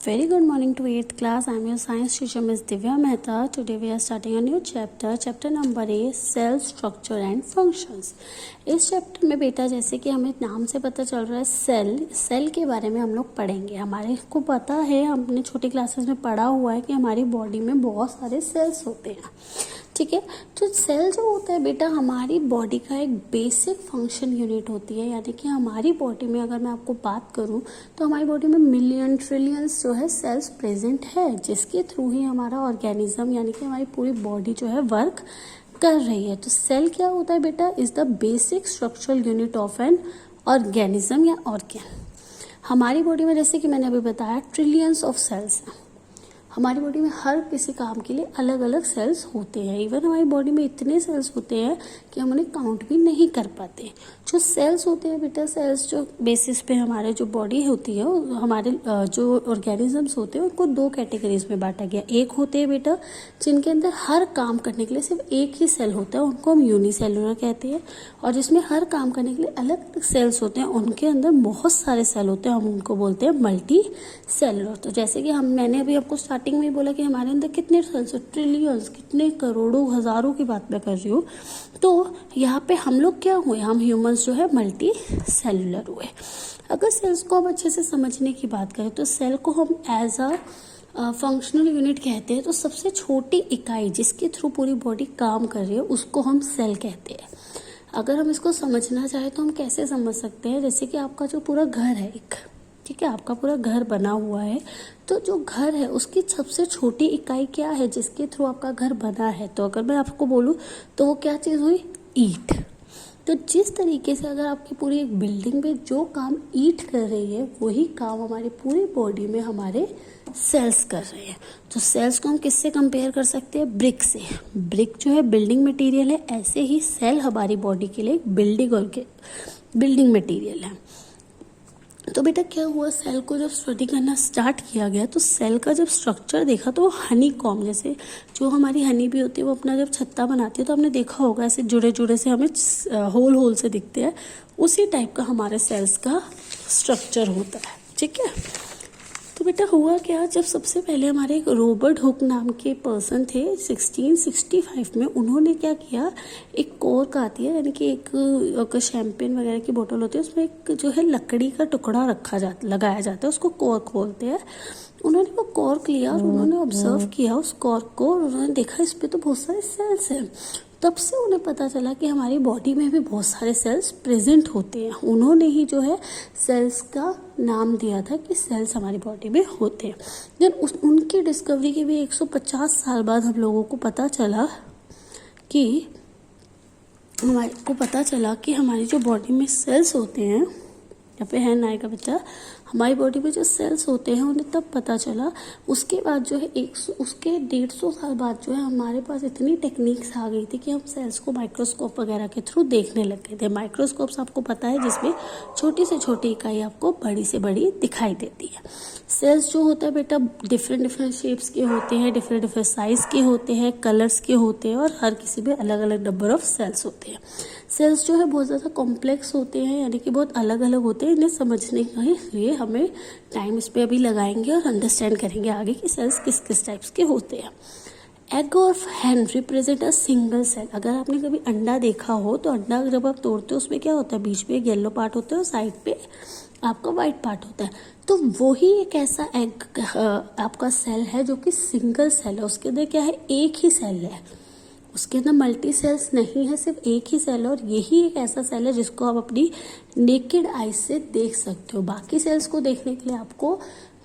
Very good morning to 8th class. I am your science teacher Ms. Divya Mehta. Today we are starting a new chapter. Chapter number is cell structure and functions. इस chapter में बेटा जैसे कि हमें नाम से पता चल रहा है सेल के बारे में हम लोग पढ़ेंगे। हमारे को पता है, हमने छोटी क्लासेस में पढ़ा हुआ है कि हमारी बॉडी में बहुत सारे सेल्स होते हैं। ठीक है, तो सेल जो होता है बेटा हमारी बॉडी का एक बेसिक फंक्शन यूनिट होती है। यानी कि हमारी बॉडी में अगर मैं आपको बात करूं तो हमारी बॉडी में मिलियन ट्रिलियंस जो है सेल्स प्रेजेंट है, जिसके थ्रू ही हमारा ऑर्गेनिज्म यानी कि हमारी पूरी बॉडी जो है वर्क कर रही है। तो सेल क्या होता है बेटा, is the basic structural unit of an organism या ऑर्गेन। हमारी बॉडी में जैसे कि मैंने अभी बताया ट्रिलियंस ऑफ सेल्स हैं। हमारी बॉडी में हर किसी काम के लिए अलग अलग सेल्स होते हैं। इवन हमारी बॉडी में इतने सेल्स होते हैं कि हम उन्हें काउंट भी नहीं कर पाते। जो सेल्स होते हैं बेटा, सेल्स जो बेसिस पे हमारे जो बॉडी होती है, हमारे जो ऑर्गेनिजम्स होते हैं उनको दो कैटेगरीज में बांटा गया। एक होते हैं बेटा जिनके अंदर हर काम करने के लिए सिर्फ एक ही सेल होता है, उनको हम यूनिसेलुलर कहते हैं। और जिसमें हर काम करने के लिए अलग अलग सेल्स होते हैं, उनके अंदर बहुत सारे सेल होते हैं, हम उनको बोलते हैं मल्टी सेलुलर। तो जैसे कि मैंने अभी आपको स्टार्टिंग में बोला कि हमारे अंदर कितने सेल्स है, ट्रिलियंस, कितने करोड़ों हजारों की बात मैं कर रही हूँ। तो यहाँ पे हम लोग क्या हुए, हम ह्यूमंस जो है मल्टी सेलुलर हुए। अगर सेल्स को हम अच्छे से समझने की बात करें तो सेल को हम एज अ फंक्शनल यूनिट कहते हैं। तो सबसे छोटी इकाई जिसके थ्रू पूरी बॉडी काम कर रही है उसको हम सेल कहते हैं। अगर हम इसको समझना चाहें तो हम कैसे समझ सकते हैं, जैसे कि आपका जो पूरा घर है एक, ठीक है, आपका पूरा घर बना हुआ है, तो जो घर है उसकी सबसे छोटी इकाई क्या है जिसके थ्रू आपका घर बना है। तो अगर मैं आपको बोलूँ तो वो क्या चीज़ हुई, ईंट। तो जिस तरीके से अगर आपकी पूरी एक बिल्डिंग में जो काम ईंट कर रही है वही काम हमारी पूरी बॉडी में हमारे सेल्स कर रहे हैं। तो सेल्स को हम किससे कंपेयर कर सकते हैं, ब्रिक से। ब्रिक जो है बिल्डिंग मटेरियल है, ऐसे ही सेल हमारी बॉडी के लिए एक बिल्डिंग मटेरियल है। तो बेटा क्या हुआ, सेल को जब स्टडी करना स्टार्ट किया गया तो सेल का जब स्ट्रक्चर देखा तो वो हनी कॉम्ब, जैसे जो हमारी हनी भी होती है वो अपना जब छत्ता बनाती है तो हमने देखा होगा ऐसे जुड़े जुड़े से हमें होल से दिखते हैं, उसी टाइप का हमारे सेल्स का स्ट्रक्चर होता है। ठीक है, तो बेटा हुआ क्या, जब सबसे पहले हमारे एक रॉबर्ट हुक नाम के पर्सन थे 1665 में, उन्होंने क्या किया, एक कॉर्क आती है यानी कि एक शैम्पेन वगैरह की बोतल होती है, उसमें एक जो है लकड़ी का टुकड़ा लगाया जाता है, उसको कॉर्क बोलते हैं। उन्होंने वो कॉर्क लिया और उन्होंने ऑब्जर्व किया उस कॉर्क को और उन्होंने देखा इस पे तो बहुत सारे सेल्स हैं। तब से उन्हें पता चला कि हमारी बॉडी में भी बहुत सारे सेल्स प्रेजेंट होते हैं। उन्होंने ही जो है सेल्स का नाम दिया था कि सेल्स हमारी बॉडी में होते हैं। देन उनकी डिस्कवरी के भी 150 साल बाद हम लोगों को पता चला कि हमारी जो बॉडी में सेल्स होते हैं, यहाँ पे है नाय का बच्चा, हमारी बॉडी में जो सेल्स होते हैं उन्हें तब पता चला। उसके बाद जो है उसके 150 साल बाद जो है हमारे पास इतनी टेक्निक्स आ गई थी कि हम सेल्स को माइक्रोस्कोप वगैरह के थ्रू देखने लग गए थे। माइक्रोस्कोप्स आपको पता है जिसमें छोटी से छोटी इकाई आपको बड़ी से बड़ी दिखाई देती है। सेल्स जो होता है बेटा डिफरेंट शेप्स के होते हैं, डिफरेंट साइज के होते हैं, कलर्स के होते हैं और हर किसी में अलग अलग नंबर ऑफ सेल्स होते हैं। सेल्स जो है बहुत ज़्यादा कॉम्प्लेक्स होते हैं, यानी कि बहुत अलग अलग होते हैं। इन्हें समझने के लिए हमें टाइम इस पर अभी लगाएंगे और अंडरस्टैंड करेंगे आगे कि सेल्स किस किस टाइप्स के होते हैं। Egg of hen represent a single cell. अगर आपने कभी अंडा देखा हो तो अंडा जब आप तोड़ते हो उसमें क्या होता है, बीच में एक येलो पार्ट होता है और साइड पे आपका वाइट पार्ट होता है। तो वही एक ऐसा एग आपका सेल है जो कि सिंगल सेल है। उसके अंदर क्या है, एक ही सेल है, उसके अंदर मल्टी सेल्स नहीं है, सिर्फ एक ही सेल है। और यही एक ऐसा सेल है जिसको आप अपनी नेकेड आई से देख सकते हो। बाकी सेल्स को देखने के लिए आपको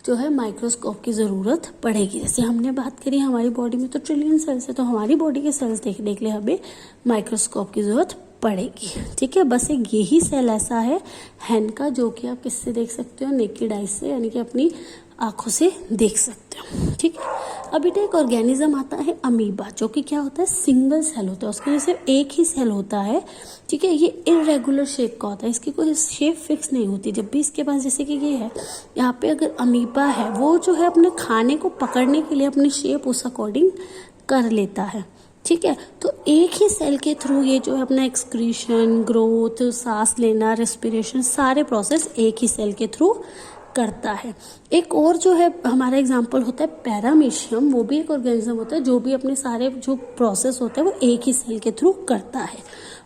जो है माइक्रोस्कोप की ज़रूरत पड़ेगी। जैसे हमने बात करी हमारी बॉडी में तो ट्रिलियन सेल्स है, तो हमारी बॉडी के सेल्स देखने के लिए हमें माइक्रोस्कोप की ज़रूरत पड़ेगी। ठीक है, बस एक यही सेल ऐसा है हैन का जो कि आप किससे देख सकते हो, नेकेड आई से, यानी कि अपनी आंखों से देख सकते हो। ठीक है, अब बेटा एक ऑर्गेनिज्म आता है अमीबा, जो कि क्या होता है, सिंगल सेल होता है, उसके लिए सिर्फ एक ही सेल होता है। ठीक है, ये इरेगुलर शेप का होता है, इसकी कोई शेप फिक्स नहीं होती। जब भी इसके पास जैसे कि ये है, यहाँ पे अगर अमीबा है वो जो है अपने खाने को पकड़ने के लिए अपनी शेप उस अकॉर्डिंग कर लेता है। ठीक है, तो एक ही सेल के थ्रू ये जो है अपना एक्सक्रीशन, ग्रोथ, सांस लेना, रेस्पिरेशन, सारे प्रोसेस एक ही सेल के थ्रू करता है। एक और जो है हमारा एग्जाम्पल होता है पैरामीशियम, वो भी एक ऑर्गेनिज्म होता है जो भी अपने सारे जो प्रोसेस होते हैं वो एक ही सेल के थ्रू करता है।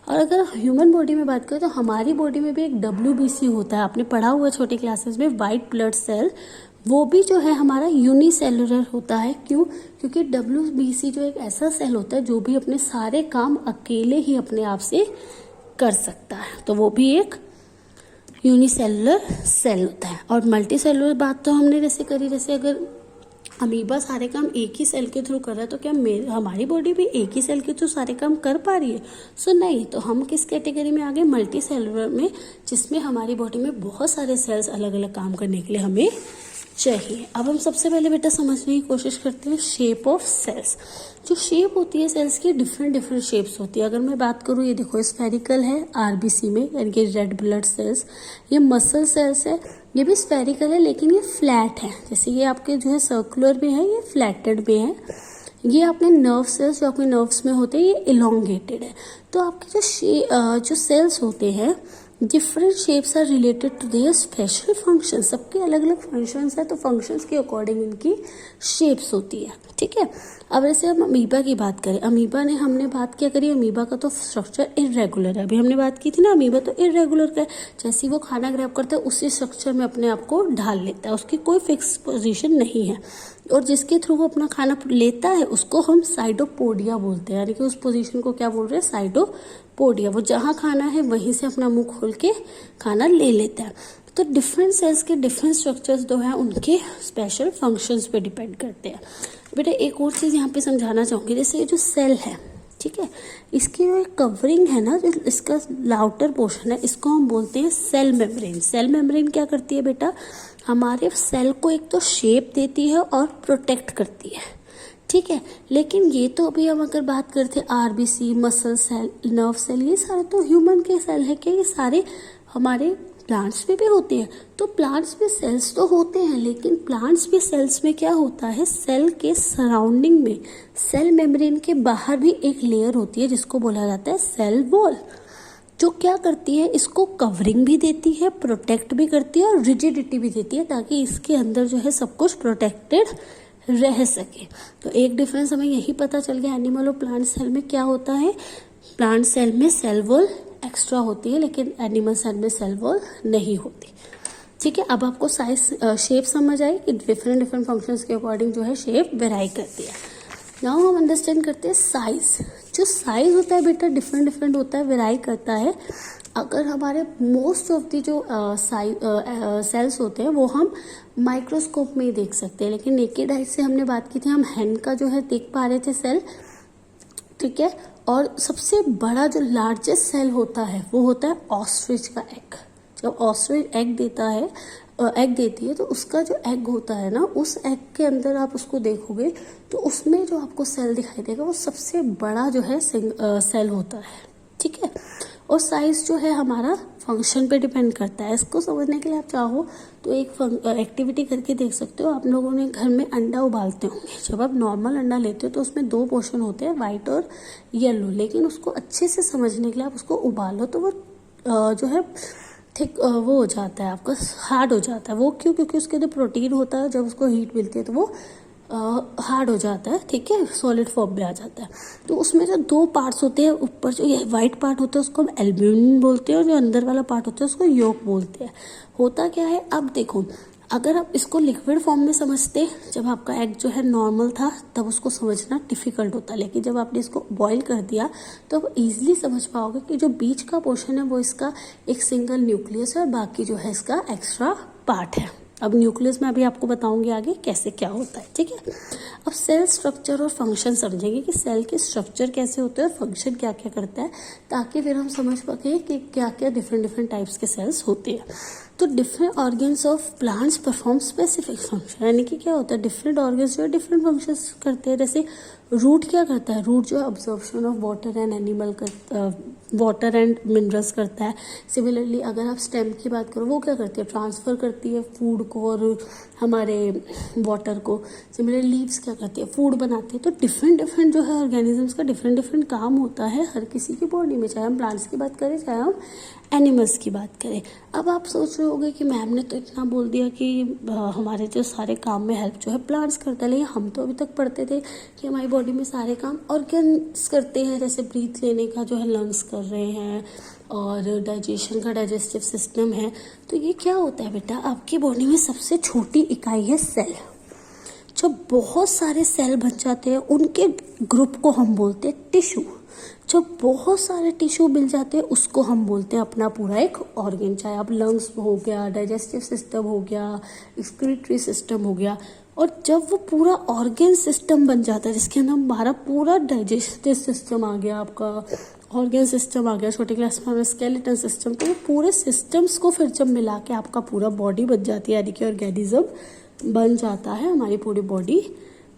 और अगर ह्यूमन बॉडी में बात करें तो हमारी बॉडी में भी एक WBC होता है, आपने पढ़ा हुआ छोटी क्लासेस में, वाइट ब्लड सेल, वो भी जो है हमारा यूनिसेलुलर होता है। क्यों? क्योंकि WBC जो एक ऐसा सेल होता है जो भी अपने सारे काम अकेले ही अपने आप से कर सकता है, तो वो भी एक यूनिसेलुलर सेल होता है। और मल्टी सेलुलर बात तो हमने जैसे करी, जैसे अगर अमीबा सारे काम एक ही सेल के थ्रू कर रहा है तो क्या हमारी बॉडी भी एक ही सेल के थ्रू सारे काम कर पा रही है? सो नहीं, तो हम किस कैटेगरी में आ गए? मल्टी सेलुलर में, जिसमें हमारी बॉडी में बहुत सारे सेल्स अलग अलग काम करने के लिए हमें चाहिए। अब हम सबसे पहले बेटा समझने की कोशिश करते हैं शेप ऑफ सेल्स। जो शेप होती है सेल्स की, डिफरेंट शेप्स होती है। अगर मैं बात करूँ, ये देखो स्फेरिकल है RBC में, यानी कि रेड ब्लड सेल्स। ये मसल सेल्स है, ये भी स्फेरिकल है लेकिन ये फ्लैट है। जैसे ये आपके जो है सर्कुलर में है, ये फ्लैटेड में है। ये आपके नर्व सेल्स जो आपके नर्व्स में होते हैं, ये इलोंगेटेड है। तो आपके जो सेल्स होते हैं, different shapes are related to their special function. सबके अलग अलग फंक्शंस है, तो फंक्शंस के अकॉर्डिंग इनकी शेप्स होती है। ठीक है, अब जैसे हम अमीबा की बात करें, अमीबा ने हमने बात क्या करी, अमीबा का तो स्ट्रक्चर इरेगुलर है। अभी हमने बात की थी ना, अमीबा तो इरेगुलर का है। जैसे वो खाना ग्रैब करता है उसी स्ट्रक्चर में अपने आप को ढाल लेता है, उसकी कोई फिक्स पोजीशन नहीं है। और जिसके थ्रू वो अपना खाना लेता है उसको हम साइडोपोडिया बोलते हैं, यानी कि उस पोजीशन को क्या बोल रहे हैं? साइडोपोडिया। वो जहाँ खाना है वहीं से अपना मुंह खोल के खाना ले लेता है। तो डिफरेंट सेल्स के डिफरेंट स्ट्रक्चर्स जो हैं उनके स्पेशल फंक्शंस पे डिपेंड करते हैं। बेटा एक और चीज़ यहाँ पे समझाना चाहूँगी, जैसे ये जो सेल है, ठीक है, इसकी जो कवरिंग है ना, जो इसका आउटर पोर्शन है, इसको हम बोलते हैं सेल मेम्ब्रेन। सेल मेम्ब्रेन क्या करती है बेटा? हमारे सेल को एक तो शेप देती है और प्रोटेक्ट करती है। ठीक है, लेकिन ये तो अभी हम अगर बात करते हैं RBC, muscle cell, nerve cell, ये सारे तो ह्यूमन के सेल है। क्या ये सारे हमारे प्लांट्स में भी होते हैं? तो प्लांट्स में सेल्स तो होते हैं, लेकिन प्लांट्स में सेल्स में क्या होता है, सेल के सराउंडिंग में, सेल मेम्ब्रेन के बाहर भी एक लेयर होती है जिसको बोला जाता है सेल वॉल, जो क्या करती है, इसको कवरिंग भी देती है, प्रोटेक्ट भी करती है और रिजिडिटी भी देती है, ताकि इसके अंदर जो है सब कुछ प्रोटेक्टेड रह सके। तो एक डिफरेंस हमें यही पता चल गया एनिमल और प्लांट सेल में क्या होता है। प्लांट सेल में सेल वॉल एक्स्ट्रा होती है, लेकिन एनिमल सेल में सेल वॉल नहीं होती। ठीक है, अब आपको साइज शेप समझ आई कि डिफरेंट फंक्शंस के अकॉर्डिंग जो है शेप वेराई करती है। नाउ हम अंडरस्टैंड करते हैं साइज। जो साइज होता है बेटा डिफरेंट होता है, वेराई करता है। अगर हमारे मोस्ट ऑफ दी जो सेल्स होते हैं वो हम माइक्रोस्कोप में ही देख सकते हैं, लेकिन नेकेड आई से हमने बात की थी, हम हैन का जो है देख पा रहे थे सेल। ठीक है, और सबसे बड़ा जो लार्जेस्ट सेल होता है वो होता है ऑस्ट्रिच का एग। जब ऑस्ट्रिच एग देती है तो उसका जो एग होता है ना, उस एग के अंदर आप उसको देखोगे तो उसमें जो आपको सेल दिखाई देगा वो सबसे बड़ा जो है सेल होता है। ठीक है, और साइज जो है हमारा फंक्शन पे डिपेंड करता है। इसको समझने के लिए आप चाहो तो एक एक्टिविटी करके देख सकते हो। आप लोगों ने घर में अंडा उबालते होंगे, जब आप नॉर्मल अंडा लेते हो तो उसमें 2 पोर्शन होते हैं, वाइट और येलो, लेकिन उसको अच्छे से समझने के लिए आप उसको उबालो तो वो जो है थिक वो हो जाता है, आपका हार्ड हो जाता है। वो क्यों? क्योंकि उसके अंदर प्रोटीन होता है, जब उसको हीट मिलती है तो वो हार्ड हो जाता है। ठीक है, सॉलिड फॉर्म में आ जाता है। तो उसमें जो 2 पार्ट्स होते हैं, ऊपर जो ये वाइट पार्ट होता है उसको हम एल्ब्यूमिन बोलते हैं, और जो अंदर वाला पार्ट होता है उसको योक बोलते हैं। होता क्या है, अब देखो, अगर आप इसको लिक्विड फॉर्म में समझते, जब आपका एग जो है नॉर्मल था तब उसको समझना डिफिकल्ट होता, लेकिन जब आपने इसको बॉईल कर दिया तो आप इजीली समझ पाओगे कि जो बीच का पोर्शन है वो इसका एक सिंगल न्यूक्लियस है और बाकी जो है इसका एक्स्ट्रा पार्ट है। अब न्यूक्लियस में अभी आपको बताऊंगी आगे कैसे क्या होता है। ठीक है, अब सेल स्ट्रक्चर और फंक्शन समझेंगे कि सेल के स्ट्रक्चर कैसे होते हैं और फंक्शन क्या क्या करता है, ताकि फिर हम समझ पाए कि क्या क्या डिफरेंट टाइप्स के सेल्स होते हैं। तो different organs of plants perform specific function, यानी कि क्या होता है, डिफरेंट ऑर्गन्स जो है डिफरेंट फंक्शंस करते हैं। जैसे रूट क्या करता है, रूट जो है absorption of water and minerals करता है। सिमिलरली अगर आप स्टेम की बात करो, वो क्या करती है, ट्रांसफर करती है फूड को और हमारे वाटर को। सिमिलरली लीव्स क्या करती है, फूड बनाती है। तो डिफरेंट जो है ऑर्गेनिजम्स का डिफरेंट काम होता है हर किसी की बॉडी में, चाहे हम प्लांट्स की बात करें चाहे हम एनिमल्स की बात करें। अब आप सोच रहे होगे कि मैम ने तो इतना बोल दिया कि हमारे जो सारे काम में हेल्प जो है प्लांट्स करता है, लेकिन हम तो अभी तक पढ़ते थे कि हमारी बॉडी में सारे काम ऑर्गन्स करते हैं, जैसे ब्रीथ लेने का जो है लंग्स कर रहे हैं और डाइजेशन का डाइजेस्टिव सिस्टम है। तो ये क्या होता है बेटा, आपकी बॉडी में सबसे छोटी इकाई है सेल। जब बहुत सारे सेल बन जाते हैं उनके ग्रुप को हम बोलते हैं टिश्यू। जब बहुत सारे टिश्यू मिल जाते हैं उसको हम बोलते हैं अपना पूरा एक ऑर्गन, चाहे आप लंग्स हो गया, डाइजेस्टिव सिस्टम हो गया, एक्सक्रीटरी सिस्टम हो गया। और जब वो पूरा ऑर्गन सिस्टम बन जाता है जिसके अंदर हमारा पूरा डाइजेस्टिव सिस्टम आ गया, आपका ऑर्गन सिस्टम आ गया, छोटी क्लास में हमें स्केलेटन सिस्टम, तो वो पूरे सिस्टम्स को फिर जब मिला के आपका पूरा बॉडी बन जाती है, यानी कि ऑर्गेनिज्म बन जाता है, हमारी पूरी बॉडी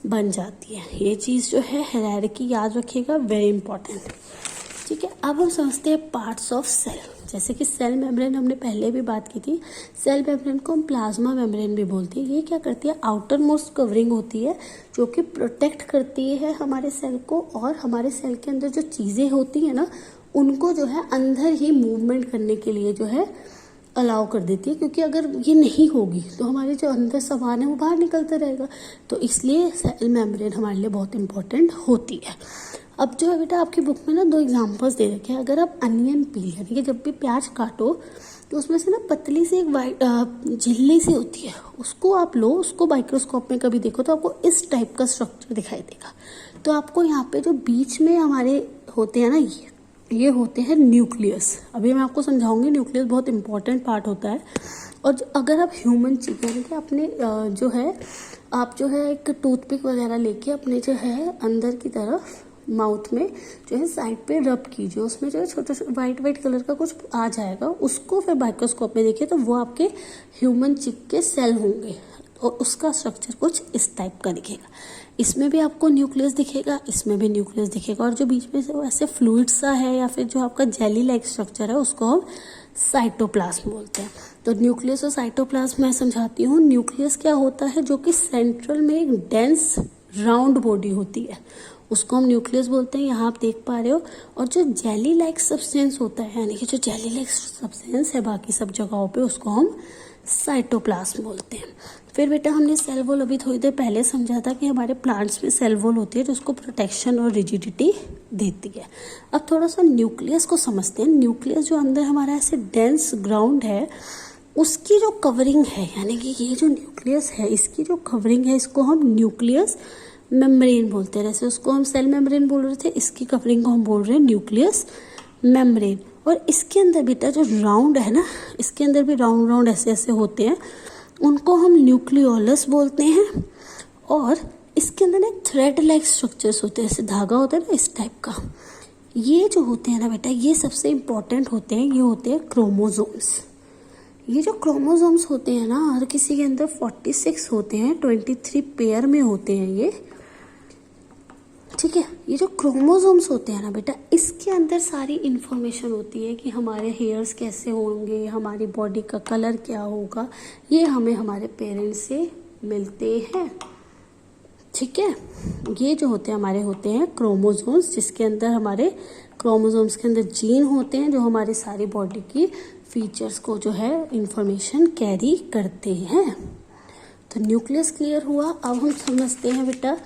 बन जाती है। ये चीज़ जो है हायरार्की याद रखिएगा, वेरी इंपॉर्टेंट। ठीक है, अब हम समझते हैं पार्ट्स ऑफ सेल। जैसे कि सेल मेम्ब्रेन हमने पहले भी बात की थी, सेल मेम्ब्रेन को हम प्लाज्मा मेम्ब्रेन भी बोलते हैं। ये क्या करती है, आउटर मोस्ट कवरिंग होती है जो कि प्रोटेक्ट करती है हमारे सेल को, और हमारे सेल के अंदर जो चीज़ें होती हैं ना उनको जो है अंदर ही मूवमेंट करने के लिए जो है अलाउ कर देती है, क्योंकि अगर ये नहीं होगी तो हमारे जो अंदर सामान है वो बाहर निकलता रहेगा। तो इसलिए सेल मेम्ब्रेन हमारे लिए बहुत इंपॉर्टेंट होती है। अब जो है बेटा आपकी बुक में ना 2 एग्जांपल्स दे रखे हैं। अगर आप अनियन पील, यानी कि जब भी प्याज काटो तो उसमें से ना पतली सी एक वाइट झिल्ली सी होती है, उसको आप लो, उसको माइक्रोस्कोप में कभी देखो तो आपको इस टाइप का स्ट्रक्चर दिखाई देगा। तो आपको यहाँ पे जो बीच में हमारे होते हैं ना, ये होते हैं न्यूक्लियस। अभी मैं आपको समझाऊंगी, न्यूक्लियस बहुत इंपॉर्टेंट पार्ट होता है। और अगर आप ह्यूमन चीक, यानी कि अपने जो है आप जो है एक टूथपिक वगैरह लेके अपने जो है अंदर की तरफ माउथ में जो है साइड पे रब कीजिए, उसमें जो है छोटा वाइट वाइट कलर का कुछ आ जाएगा, उसको फिर माइक्रोस्कोप में देखिए तो वो आपके ह्यूमन चिक के सेल होंगे और उसका स्ट्रक्चर कुछ इस टाइप का दिखेगा। इसमें भी आपको न्यूक्लियस दिखेगा, इसमें भी न्यूक्लियस दिखेगा, और जो बीच में से वो ऐसे फ्लूइड सा है या फिर जो आपका जेली लाइक स्ट्रक्चर है उसको हम साइटोप्लाज्म बोलते हैं। तो न्यूक्लियस और साइटोप्लाज्म मैं समझाती हूँ। न्यूक्लियस क्या होता है, जो कि सेंट्रल में एक डेंस राउंड बॉडी होती है, उसको हम न्यूक्लियस बोलते हैं, यहाँ आप देख पा रहे हो। और जो जेली लाइक सब्सटेंस होता है, यानी कि जो जेली लाइक सब्सटेंस है बाकी सब जगहों पे, उसको हम साइटोप्लाज्म बोलते हैं। फिर बेटा हमने सेल वॉल अभी थोड़ी देर पहले समझा था कि हमारे प्लांट्स में सेल वॉल होती है जो उसको प्रोटेक्शन और रिजिडिटी देती है। अब थोड़ा सा न्यूक्लियस को समझते हैं। न्यूक्लियस जो अंदर हमारा ऐसे डेंस ग्राउंड है, उसकी जो कवरिंग है, यानी कि ये जो न्यूक्लियस है इसकी जो कवरिंग है, इसको हम न्यूक्लियस मेम्ब्रेन बोलते हैं। जैसे उसको हम सेल मेम्ब्रेन बोल रहे थे, इसकी कवरिंग को हम बोल रहे हैं न्यूक्लियस मेम्ब्रेन। और इसके अंदर बेटा जो राउंड है ना, इसके अंदर भी राउंड राउंड ऐसे ऐसे होते हैं, उनको हम न्यूक्लियोलस बोलते हैं। और इसके अंदर ना थ्रेड लाइक स्ट्रक्चर्स होते हैं, ऐसे धागा होता है ना इस टाइप का। ये जो होते हैं ना बेटा, ये सबसे इम्पोर्टेंट होते हैं, ये होते हैं क्रोमोसोम्स। ये जो क्रोमोसोम्स होते हैं ना, हर किसी के अंदर 46 होते हैं, 23 पेयर में होते हैं ये, ठीक है। ये जो क्रोमोसोम्स होते हैं ना बेटा, इसके अंदर सारी इन्फॉर्मेशन होती है कि हमारे हेयर्स कैसे होंगे, हमारी बॉडी का कलर क्या होगा, ये हमें हमारे पेरेंट्स से मिलते हैं, ठीक है। ये जो होते हैं हमारे होते हैं क्रोमोसोम्स, जिसके अंदर हमारे क्रोमोसोम्स के अंदर जीन होते हैं जो हमारी सारी बॉडी की फीचर्स को जो है इंफॉर्मेशन कैरी करते हैं। तो न्यूक्लियस क्लियर हुआ। अब हम समझते हैं बेटा,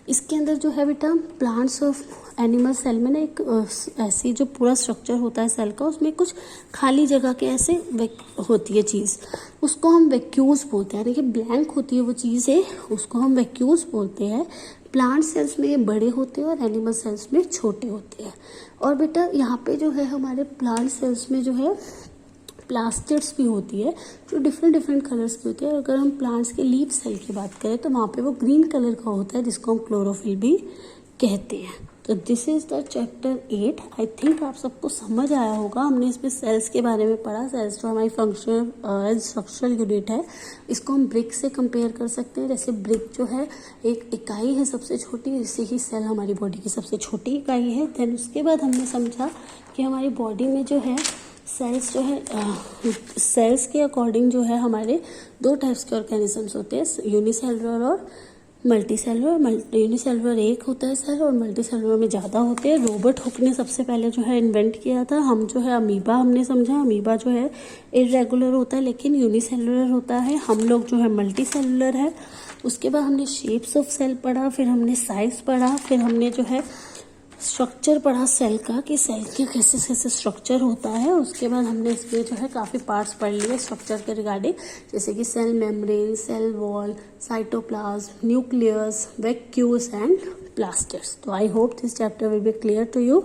इसके अंदर जो है बेटा प्लांट्स और एनिमल सेल में ना एक ऐसी जो पूरा स्ट्रक्चर होता है सेल का, उसमें कुछ खाली जगह के ऐसे होती है चीज़, उसको हम वैक्यूल्स बोलते हैं, यानी कि ब्लैंक होती है वो चीज़ है, उसको हम वैक्यूल्स बोलते हैं। प्लांट सेल्स में ये बड़े होते हैं और एनिमल सेल्स में छोटे होते हैं। और बेटा यहाँ पे जो है हमारे प्लांट सेल्स में जो है प्लास्टिड्स भी होती है जो डिफरेंट डिफरेंट कलर्स की होती है। और अगर हम प्लांट्स के लीफ सेल की बात करें तो वहाँ पे वो ग्रीन कलर का होता है, जिसको हम क्लोरोफिल भी कहते हैं। तो this is the chapter 8। I think आप सबको समझ आया होगा। हमने इसमें सेल्स के बारे में पढ़ा। सेल्स जो हमारी फंक्शनल स्ट्रक्चरल यूनिट है, इसको हम ब्रिक से कंपेयर कर सकते हैं। जैसे ब्रिक जो है एक इकाई है सबसे छोटी, इससे ही सेल हमारी बॉडी की सबसे छोटी इकाई है। देन उसके बाद हमने समझा कि हमारी बॉडी में जो है सेल्स जो है सेल्स के अकॉर्डिंग जो है हमारे 2 टाइप्स के ऑर्गेनिजम्स होते हैं, यूनिसेलुलर और मल्टी सेलुलर यूनिसेलुलर एक होता है सर, और मल्टी सेलुलर में ज़्यादा होते हैं। रॉबर्ट हुक ने सबसे पहले जो है इन्वेंट किया था। हम जो है अमीबा हमने समझा, अमीबा जो है इरेगुलर होता है लेकिन यूनिसेलुलर होता है। हम लोग जो है मल्टी सेलुलर है। उसके बाद हमने शेप्स ऑफ सेल पढ़ा, फिर हमने साइज पढ़ा, फिर हमने जो है स्ट्रक्चर पढ़ा सेल का कि सेल के कैसे कैसे स्ट्रक्चर होता है। उसके बाद हमने इसके जो है काफ़ी पार्ट्स पढ़ लिए स्ट्रक्चर के रिगार्डिंग, जैसे कि cell membrane, cell wall, cytoplasm, nucleus, vacuoles and plastids. तो I hope this chapter will be clear to you.